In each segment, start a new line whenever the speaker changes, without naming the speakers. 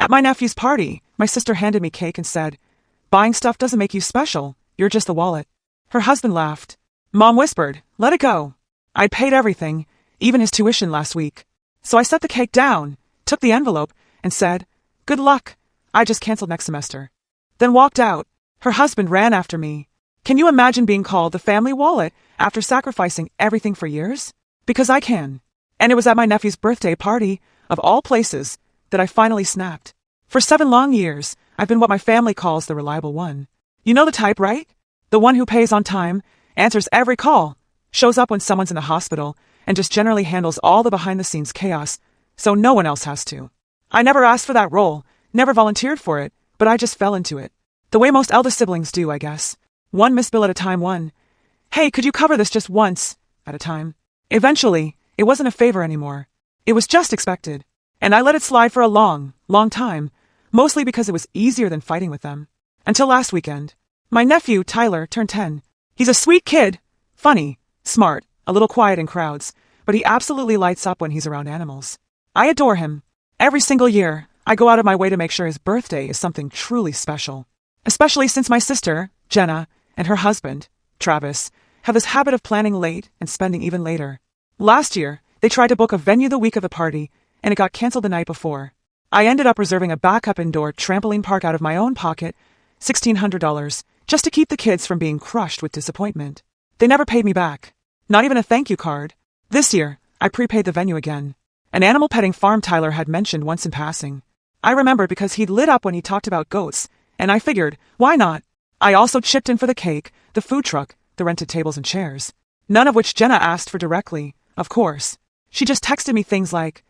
At my nephew's party, my sister handed me cake and said, "Buying stuff doesn't make you special, you're just the wallet." Her husband laughed. Mom whispered, "Let it go." I'd paid everything, even his tuition last week. So I set the cake down, took the envelope, and said, "Good luck. I just canceled next semester." Then walked out. Her husband ran after me. Can you imagine being called the family wallet after sacrificing everything for years? Because I can. And it was at my nephew's birthday party, of all places, that I finally snapped. For 7 long years, I've been what my family calls the reliable one. You know the type, right? The one who pays on time, answers every call, shows up when someone's in the hospital, and just generally handles all the behind-the-scenes chaos, so no one else has to. I never asked for that role, never volunteered for it, but I just fell into it. The way most eldest siblings do, I guess. One misbill at a time, one, "Hey, could you cover this just once?" at a time. Eventually, it wasn't a favor anymore. It was just expected. And I let it slide for a long, long time, mostly because it was easier than fighting with them. Until last weekend. My nephew, Tyler, turned 10. He's a sweet kid. Funny, smart, a little quiet in crowds, but he absolutely lights up when he's around animals. I adore him. Every single year, I go out of my way to make sure his birthday is something truly special. Especially since my sister, Jenna, and her husband, Travis, have this habit of planning late and spending even later. Last year, they tried to book a venue the week of the party, and it got canceled the night before. I ended up reserving a backup indoor trampoline park out of my own pocket, $1,600, just to keep the kids from being crushed with disappointment. They never paid me back. Not even a thank you card. This year, I prepaid the venue again. An animal petting farm Tyler had mentioned once in passing. I remembered because he'd lit up when he talked about goats, and I figured, why not? I also chipped in for the cake, the food truck, the rented tables and chairs. None of which Jenna asked for directly, of course. She just texted me things like,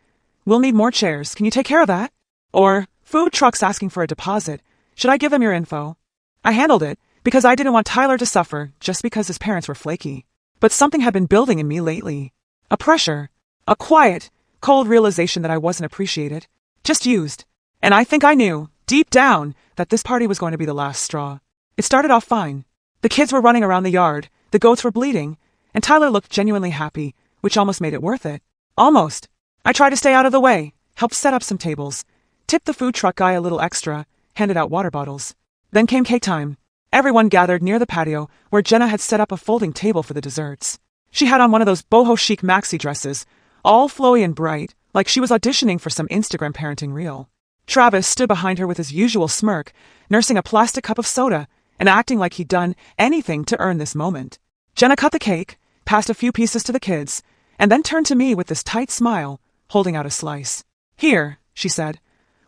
"We'll need more chairs, can you take care of that?" Or, "Food truck's asking for a deposit, should I give them your info?" I handled it, because I didn't want Tyler to suffer just because his parents were flaky. But something had been building in me lately. A pressure. A quiet, cold realization that I wasn't appreciated. Just used. And I think I knew, deep down, that this party was going to be the last straw. It started off fine. The kids were running around the yard, the goats were bleating, and Tyler looked genuinely happy, which almost made it worth it. Almost. I tried to stay out of the way, helped set up some tables, tipped the food truck guy a little extra, handed out water bottles. Then came cake time. Everyone gathered near the patio, where Jenna had set up a folding table for the desserts. She had on one of those boho chic maxi dresses, all flowy and bright, like she was auditioning for some Instagram parenting reel. Travis stood behind her with his usual smirk, nursing a plastic cup of soda, and acting like he'd done anything to earn this moment. Jenna cut the cake, passed a few pieces to the kids, and then turned to me with this tight smile, holding out a slice. "Here," she said.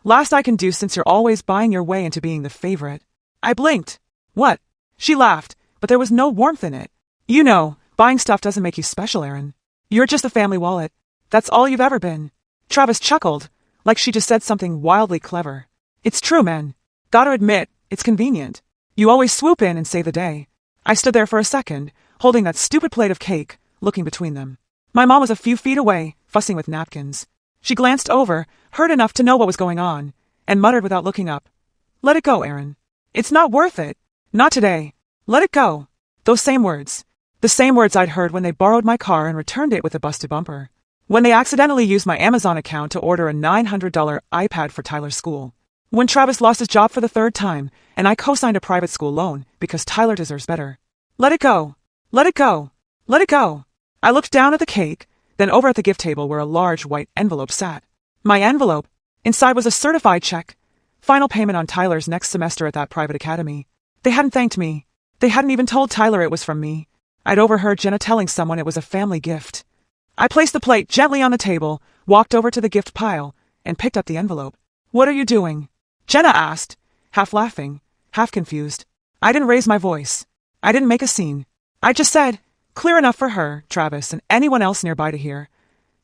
"Last I can do since you're always buying your way into being the favorite." I blinked. "What?" She laughed, but there was no warmth in it. "You know, buying stuff doesn't make you special, Aaron. You're just a family wallet. That's all you've ever been." Travis chuckled, like she just said something wildly clever. "It's true, man. Gotta admit, it's convenient. You always swoop in and save the day." I stood there for a second, holding that stupid plate of cake, looking between them. My mom was a few feet away, fussing with napkins. She glanced over, heard enough to know what was going on, and muttered without looking up, "Let it go, Aaron. It's not worth it. Not today. Let it go." Those same words. The same words I'd heard when they borrowed my car and returned it with a busted bumper. When they accidentally used my Amazon account to order a $900 iPad for Tyler's school. When Travis lost his job for the 3rd time, and I co-signed a private school loan because Tyler deserves better. Let it go. Let it go. Let it go. I looked down at the cake, then over at the gift table where a large white envelope sat. My envelope. Inside was a certified check. Final payment on Tyler's next semester at that private academy. They hadn't thanked me. They hadn't even told Tyler it was from me. I'd overheard Jenna telling someone it was a family gift. I placed the plate gently on the table, walked over to the gift pile, and picked up the envelope. "What are you doing?" Jenna asked, half laughing, half confused. I didn't raise my voice. I didn't make a scene. I just said, clear enough for her, Travis, and anyone else nearby to hear,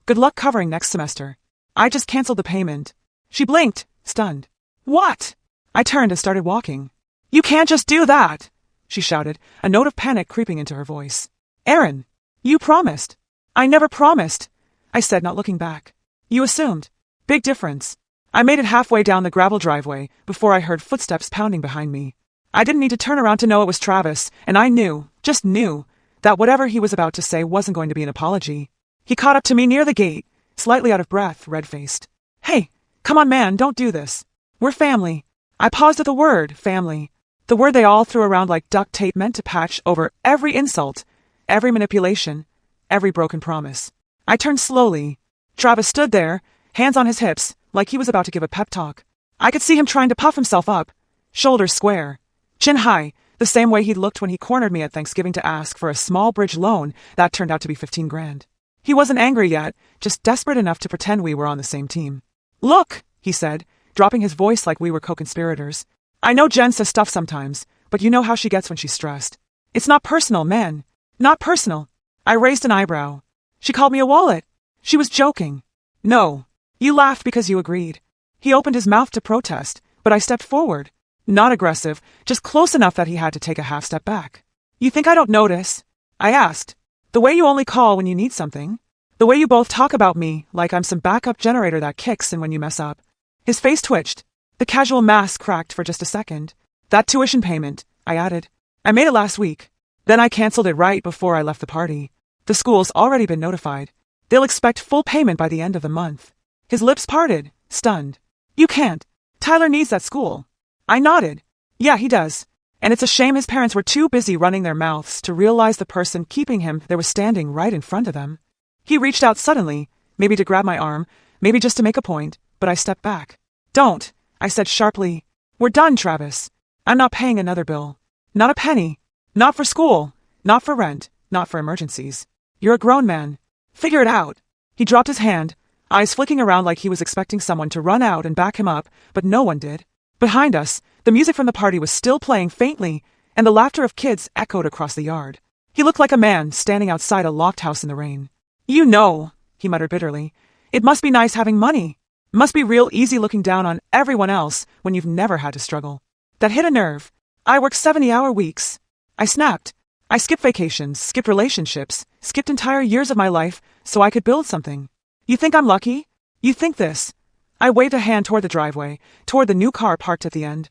"Good luck covering next semester. I just canceled the payment." She blinked, stunned. "What?" I turned and started walking. "You can't just do that," she shouted, a note of panic creeping into her voice. "Aaron, you promised." "I never promised," I said, not looking back. "You assumed. Big difference." I made it halfway down the gravel driveway before I heard footsteps pounding behind me. I didn't need to turn around to know it was Travis, and I knew, just knew, that whatever he was about to say wasn't going to be an apology. He caught up to me near the gate, slightly out of breath, red-faced. "Hey, come on man, don't do this." We're family. I paused at the word, family. The word they all threw around like duct tape meant to patch over every insult, every manipulation, every broken promise. I turned slowly. Travis stood there, hands on his hips, like he was about to give a pep talk. I could see him trying to puff himself up, shoulders square, chin high, the same way he'd looked when he cornered me at Thanksgiving to ask for a small bridge loan that turned out to be 15 grand. He wasn't angry yet, just desperate enough to pretend we were on the same team. Look, he said, dropping his voice like we were co-conspirators. I know Jen says stuff sometimes, but you know how she gets when she's stressed. It's not personal, man. Not personal. I raised an eyebrow. She called me a wallet. She was joking. No. You laughed because you agreed. He opened his mouth to protest, but I stepped forward. Not aggressive, just close enough that he had to take a half step back. You think I don't notice? I asked. The way you only call when you need something. The way you both talk about me like I'm some backup generator that kicks in when you mess up. His face twitched. The casual mask cracked for just a second. That tuition payment, I added. I made it last week. Then I canceled it right before I left the party. The school's already been notified. They'll expect full payment by the end of the month. His lips parted, stunned. You can't. Tyler needs that school. I nodded. Yeah, he does. And it's a shame his parents were too busy running their mouths to realize the person keeping him there was standing right in front of them. He reached out suddenly, maybe to grab my arm, maybe just to make a point, but I stepped back. Don't, I said sharply. We're done, Travis. I'm not paying another bill. Not a penny. Not for school. Not for rent. Not for emergencies. You're a grown man. Figure it out. He dropped his hand, eyes flicking around like he was expecting someone to run out and back him up, but no one did. Behind us, the music from the party was still playing faintly, and the laughter of kids echoed across the yard. He looked like a man standing outside a locked house in the rain. You know, he muttered bitterly, it must be nice having money. Must be real easy looking down on everyone else when you've never had to struggle. That hit a nerve. I work 70-hour weeks. I snapped. I skipped vacations, skipped relationships, skipped entire years of my life so I could build something. You think I'm lucky? You think this? I waved a hand toward the driveway, toward the new car parked at the end.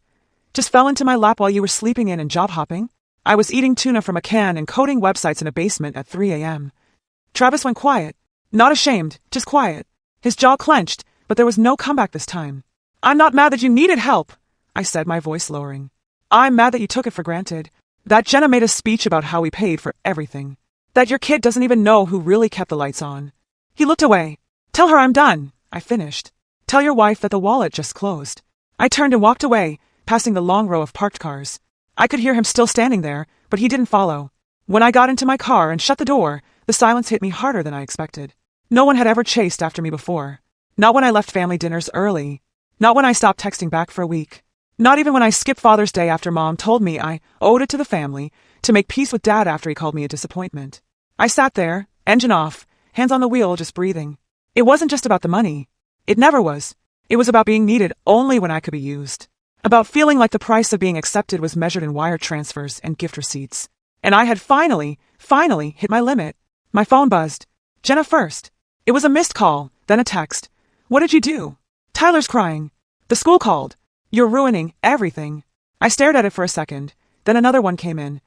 Just fell into my lap while you were sleeping in and job hopping? I was eating tuna from a can and coding websites in a basement at 3 a.m. Travis went quiet. Not ashamed, just quiet. His jaw clenched, but there was no comeback this time. I'm not mad that you needed help, I said, my voice lowering. I'm mad that you took it for granted. That Jenna made a speech about how we paid for everything. That your kid doesn't even know who really kept the lights on. He looked away. Tell her I'm done, I finished. Tell your wife that the wallet just closed. I turned and walked away, passing the long row of parked cars. I could hear him still standing there, but he didn't follow. When I got into my car and shut the door, the silence hit me harder than I expected. No one had ever chased after me before. Not when I left family dinners early. Not when I stopped texting back for a week. Not even when I skipped Father's Day after Mom told me I owed it to the family to make peace with Dad after he called me a disappointment. I sat there, engine off, hands on the wheel, just breathing. It wasn't just about the money. It never was. It was about being needed only when I could be used. About feeling like the price of being accepted was measured in wire transfers and gift receipts. And I had finally hit my limit. My phone buzzed. Jenna first. It was a missed call, then a text. What did you do? Tyler's crying. The school called. You're ruining everything. I stared at it for a second. Then another one came in.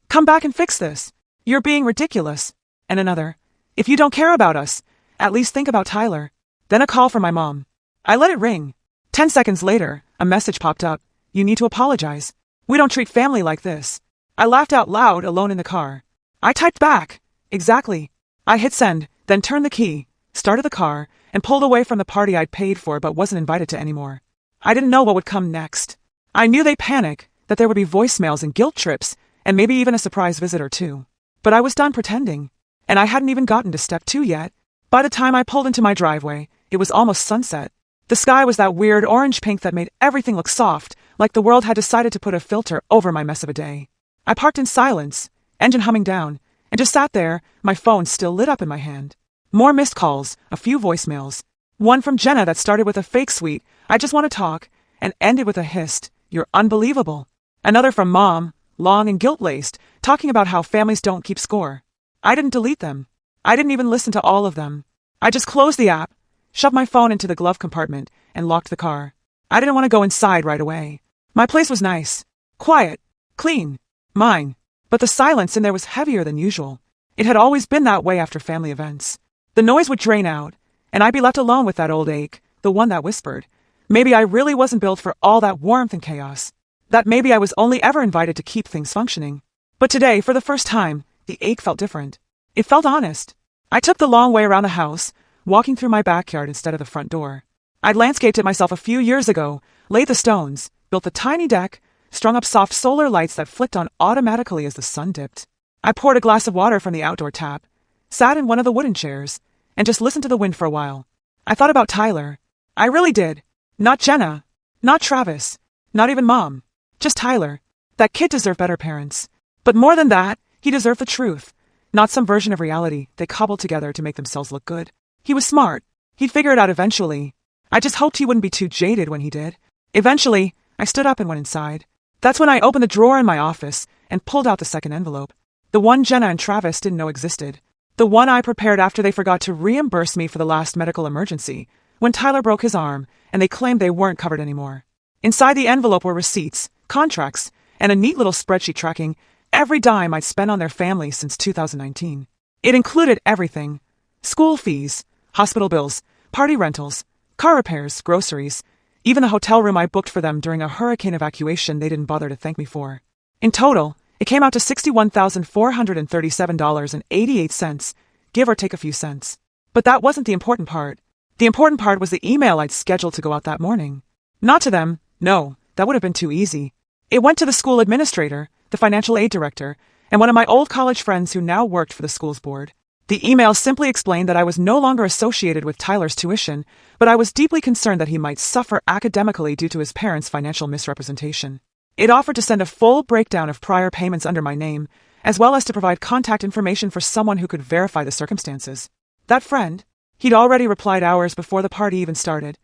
Come back and fix this. You're being ridiculous. And another. If you don't care about us, at least think about Tyler. Then a call from my mom. I let it ring. 10 seconds later, a message popped up. You need to apologize. We don't treat family like this. I laughed out loud alone in the car. I typed back. Exactly. I hit send, then turned the key, started the car, and pulled away from the party I'd paid for but wasn't invited to anymore. I didn't know what would come next. I knew they'd panic, that there would be voicemails and guilt trips, and maybe even a surprise visit or two. But I was done pretending. And I hadn't even gotten to step 2 yet. By the time I pulled into my driveway, it was almost sunset. The sky was that weird orange-pink that made everything look soft, like the world had decided to put a filter over my mess of a day. I parked in silence, engine humming down, and just sat there, my phone still lit up in my hand. More missed calls, a few voicemails. One from Jenna that started with a fake sweet, I just want to talk, and ended with a hissed, you're unbelievable. Another from Mom, long and guilt-laced, talking about how families don't keep score. I didn't delete them. I didn't even listen to all of them. I just closed the app, shoved my phone into the glove compartment, and locked the car. I didn't want to go inside right away. My place was nice. Quiet. Clean. Mine. But the silence in there was heavier than usual. It had always been that way after family events. The noise would drain out, and I'd be left alone with that old ache, the one that whispered, Maybe I really wasn't built for all that warmth and chaos. That maybe I was only ever invited to keep things functioning. But today, for the first time, the ache felt different. It felt honest. I took the long way around the house, walking through my backyard instead of the front door. I'd landscaped it myself a few years ago, laid the stones, built the tiny deck, strung up soft solar lights that flicked on automatically as the sun dipped. I poured a glass of water from the outdoor tap, sat in one of the wooden chairs, and just listened to the wind for a while. I thought about Tyler. I really did. Not Jenna. Not Travis. Not even Mom. Just Tyler. That kid deserved better parents. But more than that, he deserved the truth. Not some version of reality they cobbled together to make themselves look good. He was smart. He'd figure it out eventually. I just hoped he wouldn't be too jaded when he did. Eventually, I stood up and went inside. That's when I opened the drawer in my office and pulled out the second envelope. The one Jenna and Travis didn't know existed. The one I prepared after they forgot to reimburse me for the last medical emergency, when Tyler broke his arm and they claimed they weren't covered anymore. Inside the envelope were receipts, contracts, and a neat little spreadsheet tracking every dime I'd spent on their family since 2019. It included everything: school fees, hospital bills, party rentals, car repairs, groceries, even the hotel room I booked for them during a hurricane evacuation they didn't bother to thank me for. In total, it came out to $61,437.88, give or take a few cents. But that wasn't the important part. The important part was the email I'd scheduled to go out that morning. Not to them, no, that would have been too easy. It went to the school administrator, the financial aid director, and one of my old college friends who now worked for the school's board. The email simply explained that I was no longer associated with Tyler's tuition, but I was deeply concerned that he might suffer academically due to his parents' financial misrepresentation. It offered to send a full breakdown of prior payments under my name, as well as to provide contact information for someone who could verify the circumstances. That friend? He'd already replied hours before the party even started.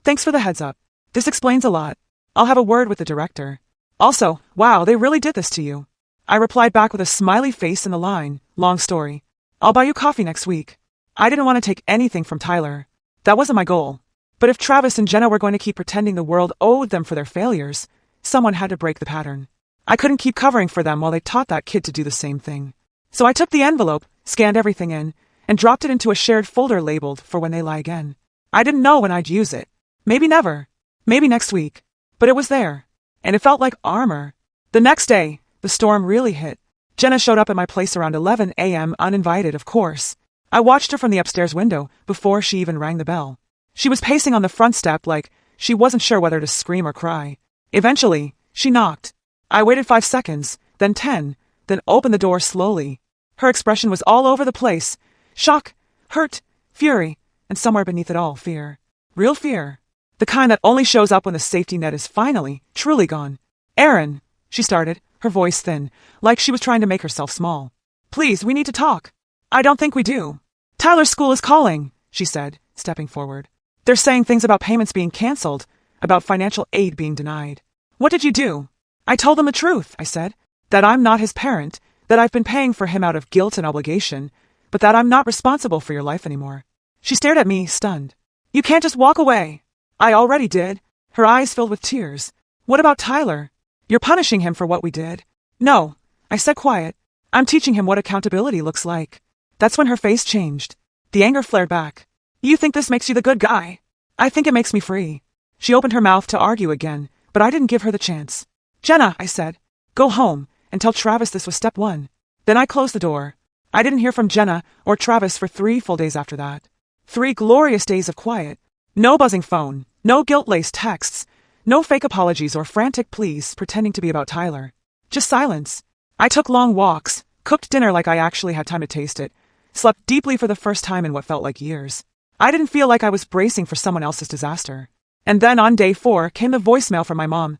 Thanks for the heads up. This explains a lot. I'll have a word with the director. Also, wow, they really did this to you. I replied back with a smiley face and the line, long story. I'll buy you coffee next week. I didn't want to take anything from Tyler. That wasn't my goal. But if Travis and Jenna were going to keep pretending the world owed them for their failures, someone had to break the pattern. I couldn't keep covering for them while they taught that kid to do the same thing. So I took the envelope, scanned everything in, and dropped it into a shared folder labeled for when they lie again. I didn't know when I'd use it. Maybe never. Maybe next week. But it was there. And it felt like armor. The next day, the storm really hit. Jenna showed up at my place around 11 a.m. uninvited, of course. I watched her from the upstairs window before she even rang the bell. She was pacing on the front step like she wasn't sure whether to scream or cry. Eventually, she knocked. I waited 5 seconds, then 10, then opened the door slowly. Her expression was all over the place. Shock, hurt, fury, and somewhere beneath it all, fear. Real fear. The kind that only shows up when the safety net is finally, truly gone. Aaron, she started, her voice thin, like she was trying to make herself small. Please, we need to talk. I don't think we do. Tyler's school is calling, she said, stepping forward. They're saying things about payments being canceled, about financial aid being denied. What did you do? I told them the truth, I said. That I'm not his parent, that I've been paying for him out of guilt and obligation, but that I'm not responsible for your life anymore. She stared at me, stunned. You can't just walk away. I already did. Her eyes filled with tears. What about Tyler? You're punishing him for what we did. No, I said quiet. I'm teaching him what accountability looks like. That's when her face changed. The anger flared back. You think this makes you the good guy? I think it makes me free. She opened her mouth to argue again, but I didn't give her the chance. Jenna, I said, go home and tell Travis this was step 1. Then I closed the door. I didn't hear from Jenna or Travis for 3 full days after that. 3 glorious days of quiet. No buzzing phone, no guilt-laced texts, no fake apologies or frantic pleas pretending to be about Tyler. Just silence. I took long walks, cooked dinner like I actually had time to taste it, slept deeply for the first time in what felt like years. I didn't feel like I was bracing for someone else's disaster. And then on day 4 came the voicemail from my mom.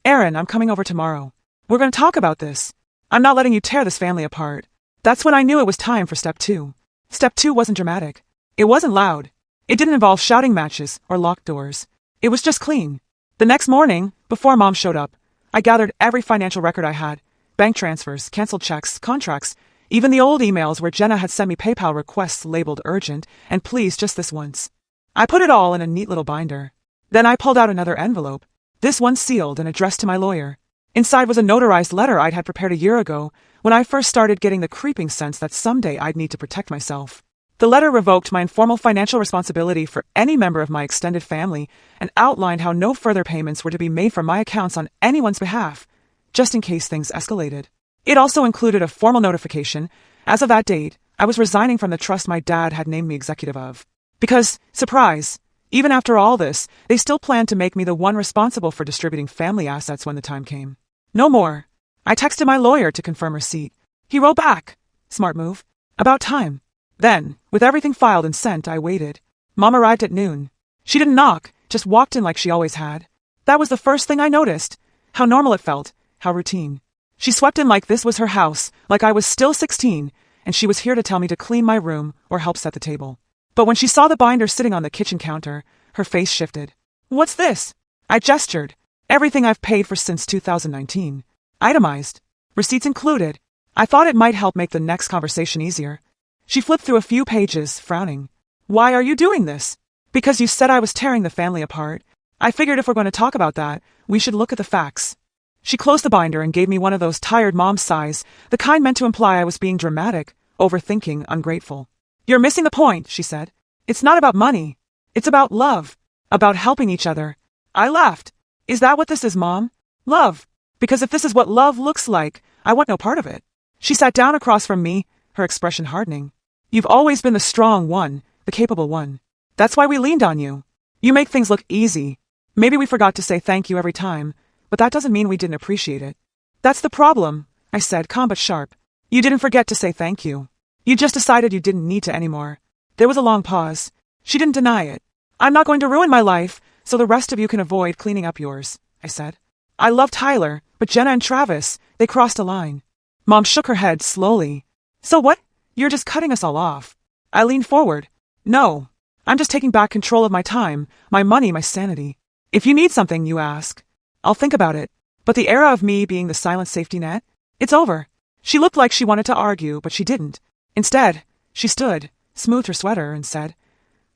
Aaron, I'm coming over tomorrow. We're going to talk about this. I'm not letting you tear this family apart. That's when I knew it was time for step 2. Step 2 wasn't dramatic. It wasn't loud. It didn't involve shouting matches or locked doors. It was just clean. The next morning, before Mom showed up, I gathered every financial record I had. Bank transfers, canceled checks, contracts, even the old emails where Jenna had sent me PayPal requests labeled urgent and please just this once. I put it all in a neat little binder. Then I pulled out another envelope, this one sealed and addressed to my lawyer. Inside was a notarized letter I'd had prepared a year ago when I first started getting the creeping sense that someday I'd need to protect myself. The letter revoked my informal financial responsibility for any member of my extended family and outlined how no further payments were to be made from my accounts on anyone's behalf, just in case things escalated. It also included a formal notification. As of that date, I was resigning from the trust my dad had named me executive of. Because, surprise, even after all this, they still planned to make me the one responsible for distributing family assets when the time came. No more. I texted my lawyer to confirm receipt. He wrote back. Smart move. About time. Then, with everything filed and sent, I waited. Mom arrived at noon. She didn't knock, just walked in like she always had. That was the first thing I noticed. How normal it felt, how routine. She swept in like this was her house, like I was still 16, and she was here to tell me to clean my room or help set the table. But when she saw the binder sitting on the kitchen counter, her face shifted. What's this? I gestured. Everything I've paid for since 2019. Itemized. Receipts included. I thought it might help make the next conversation easier. She flipped through a few pages, frowning. Why are you doing this? Because you said I was tearing the family apart. I figured if we're going to talk about that, we should look at the facts. She closed the binder and gave me one of those tired mom sighs, the kind meant to imply I was being dramatic, overthinking, ungrateful. You're missing the point, she said. It's not about money. It's about love. About helping each other. I laughed. Is that what this is, Mom? Love. Because if this is what love looks like, I want no part of it. She sat down across from me, her expression hardening. You've always been the strong one, the capable one. That's why we leaned on you. You make things look easy. Maybe we forgot to say thank you every time, but that doesn't mean we didn't appreciate it. That's the problem, I said, calm but sharp. You didn't forget to say thank you. You just decided you didn't need to anymore. There was a long pause. She didn't deny it. I'm not going to ruin my life, so the rest of you can avoid cleaning up yours, I said. I love Tyler, but Jenna and Travis, they crossed a line. Mom shook her head slowly. So what? You're just cutting us all off. I leaned forward. No. I'm just taking back control of my time, my money, my sanity. If you need something, you ask. I'll think about it. But the era of me being the silent safety net? It's over. She looked like she wanted to argue, but she didn't. Instead, she stood, smoothed her sweater, and said,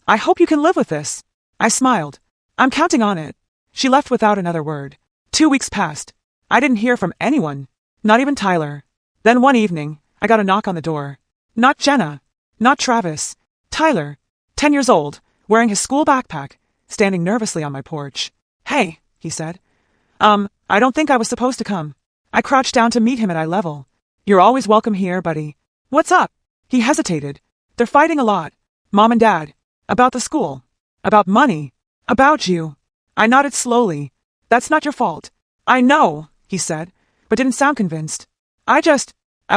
I hope you can live with this. I smiled. I'm counting on it. She left without another word. 2 weeks passed. I didn't hear from anyone. Not even Tyler. Then one evening, I got a knock on the door. Not Jenna. Not Travis. Tyler. 10 years old, wearing his school backpack, standing nervously on my porch. Hey, he said. I don't think I was supposed to come. I crouched down to meet him at eye level. You're always welcome here, buddy. What's up? He hesitated. They're fighting a lot. Mom and Dad. About the school. About money. About you. I nodded slowly. That's not your fault. I know, he said, but didn't sound convinced. I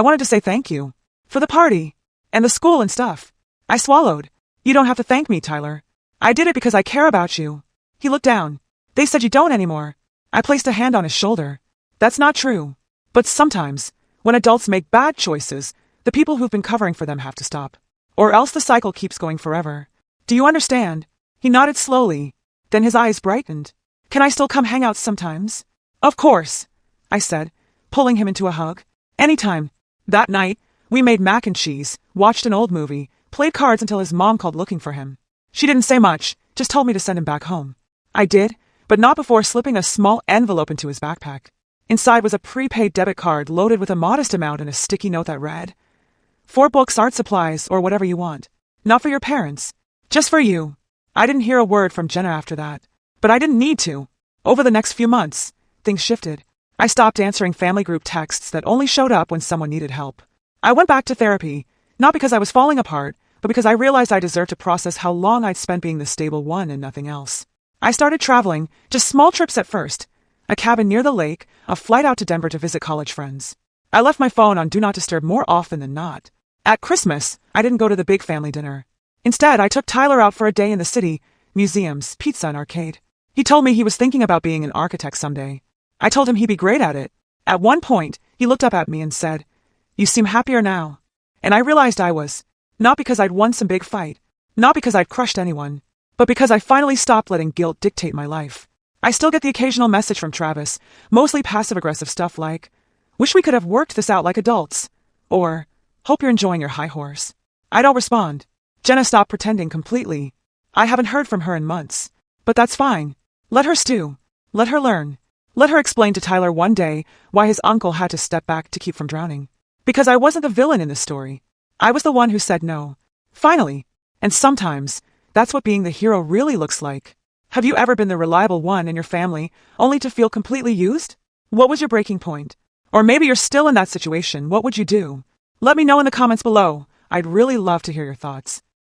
wanted to say thank you. For the party. And the school and stuff. I swallowed. You don't have to thank me, Tyler. I did it because I care about you. He looked down. They said you don't anymore. I placed a hand on his shoulder. That's not true. But sometimes, when adults make bad choices, the people who've been covering for them have to stop. Or else the cycle keeps going forever. Do you understand? He nodded slowly. Then his eyes brightened. Can I still come hang out sometimes? Of course, I said, pulling him into a hug. Anytime. That night, we made mac and cheese, watched an old movie, played cards until his mom called looking for him. She didn't say much, just told me to send him back home. I did, but not before slipping a small envelope into his backpack. Inside was a prepaid debit card loaded with a modest amount and a sticky note that read, 4 books, art supplies, or whatever you want. Not for your parents. Just for you. I didn't hear a word from Jenna after that. But I didn't need to. Over the next few months, things shifted. I stopped answering family group texts that only showed up when someone needed help. I went back to therapy, not because I was falling apart, but because I realized I deserved to process how long I'd spent being the stable one and nothing else. I started traveling, just small trips at first. A cabin near the lake, a flight out to Denver to visit college friends. I left my phone on Do Not Disturb more often than not. At Christmas, I didn't go to the big family dinner. Instead, I took Tyler out for a day in the city, museums, pizza, and arcade. He told me he was thinking about being an architect someday. I told him he'd be great at it. At one point, he looked up at me and said, You seem happier now. And I realized I was. Not because I'd won some big fight. Not because I'd crushed anyone. But because I finally stopped letting guilt dictate my life. I still get the occasional message from Travis, mostly passive-aggressive stuff like, Wish we could have worked this out like adults. Or, Hope you're enjoying your high horse. I don't respond. Jenna stopped pretending completely. I haven't heard from her in months. But that's fine. Let her stew. Let her learn. Let her explain to Tyler one day why his uncle had to step back to keep from drowning. Because I wasn't the villain in this story. I was the one who said no. Finally. And sometimes, that's what being the hero really looks like. Have you ever been the reliable one in your family, only to feel completely used? What was your breaking point? Or maybe you're still in that situation. What would you do? Let me know in the comments below. I'd really love to hear your thoughts.